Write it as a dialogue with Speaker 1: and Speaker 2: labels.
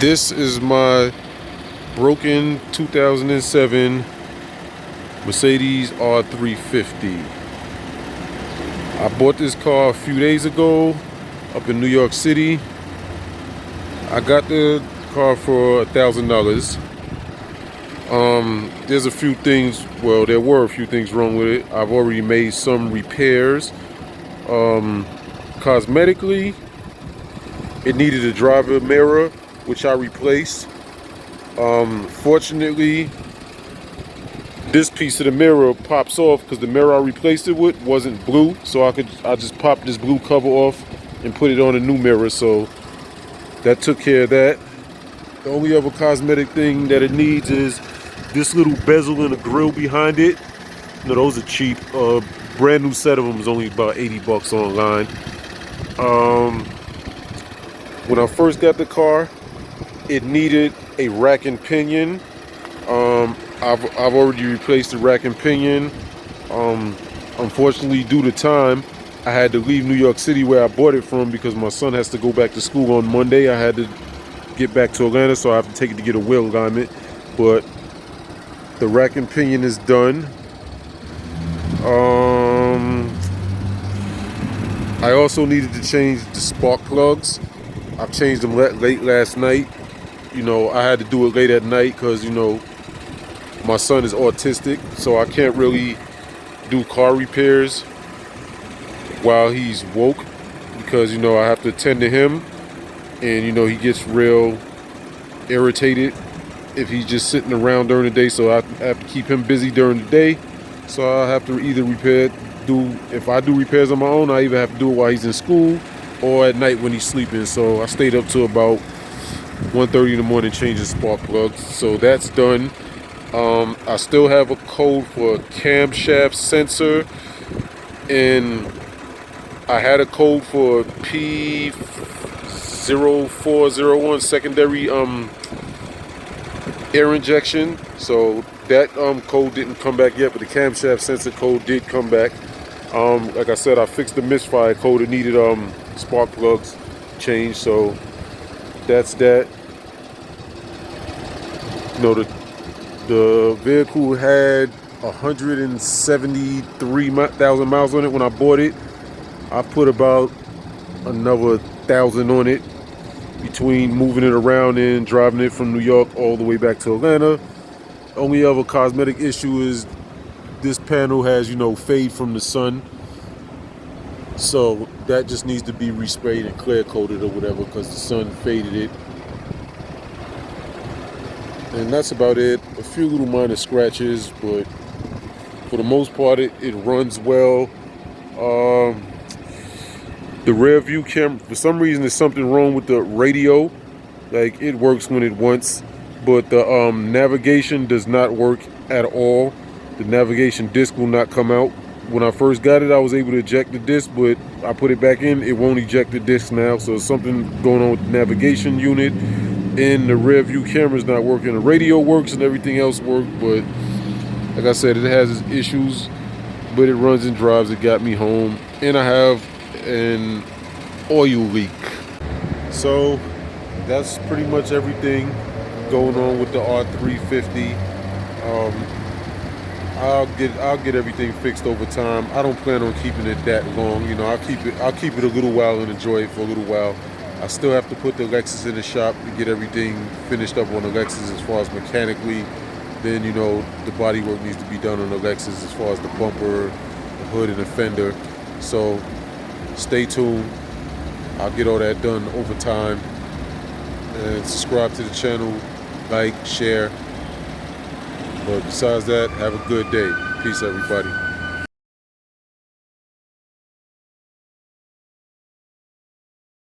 Speaker 1: This is my broken 2007 Mercedes R350. I bought this car a few days ago up in New York City. I got the car for $1,000. There's a few things, well, there were a few things wrong with it. I've already made some repairs. Cosmetically, it needed a driver mirror, which I replaced. Fortunately, this piece of the mirror pops off because the mirror I replaced it with wasn't blue, so I just popped this blue cover off and put it on a new mirror, so that took care of that. The only other cosmetic thing that it needs is this little bezel and a grill behind it. No, those are cheap. Brand new set of them is only about 80 bucks online. When I first got the car, it needed a rack and pinion. I've already replaced the rack and pinion. Unfortunately, due to time, I had to leave New York City where I bought it from because my son has to go back to school on Monday. I had to get back to Atlanta, so I have to take it to get a wheel alignment. But the rack and pinion is done. I also needed to change the spark plugs. I changed them late last night. You know, I had to do it late at night because, you know, my son is autistic, so I can't really do car repairs while he's woke because, you know, I have to attend to him, and, you know, he gets real irritated if he's just sitting around during the day, so I have to keep him busy during the day. So I have to either if I do repairs on my own, I either have to do it while he's in school or at night when he's sleeping. So I stayed up to about 1:30 in the morning changing spark plugs. So that's done. I still have a code for a camshaft sensor, and I had a code for P0401 secondary air injection. So that code didn't come back yet, but the camshaft sensor code did come back. Like I said, I fixed the misfire code. It needed spark plugs changed, so that's that. You know, the vehicle had 173,000 miles on it when I bought it. I put about another 1,000 on it between moving it around and driving it from New York all the way back to Atlanta. Only other cosmetic issue is this panel has, you know, fade from the sun. So that just needs to be resprayed and clear coated or whatever because the sun faded it. And that's about it. A few little minor scratches, but for the most part, it runs well. The rear view camera, for some reason, there's something wrong with the radio. Like, it works when it wants, but the navigation does not work at all. The navigation disc will not come out. When I first got it, I was able to eject the disc, but I put it back in, it won't eject the disc now. So something going on with the navigation unit, and the rear view camera is not working. The radio works and everything else works, but like I said, it has its issues, but it runs and drives. It got me home, and I have an oil leak. So that's pretty much everything going on with the R350. I'll get everything fixed over time. I don't plan on keeping it that long. You know, I'll keep it a little while and enjoy it for a little while. I still have to put the Lexus in the shop to get everything finished up on the Lexus as far as mechanically. Then, you know, the body work needs to be done on the Lexus as far as the bumper, the hood, and the fender. So stay tuned. I'll get all that done over time. And subscribe to the channel, like, share. But besides that, have a good day. Peace, everybody.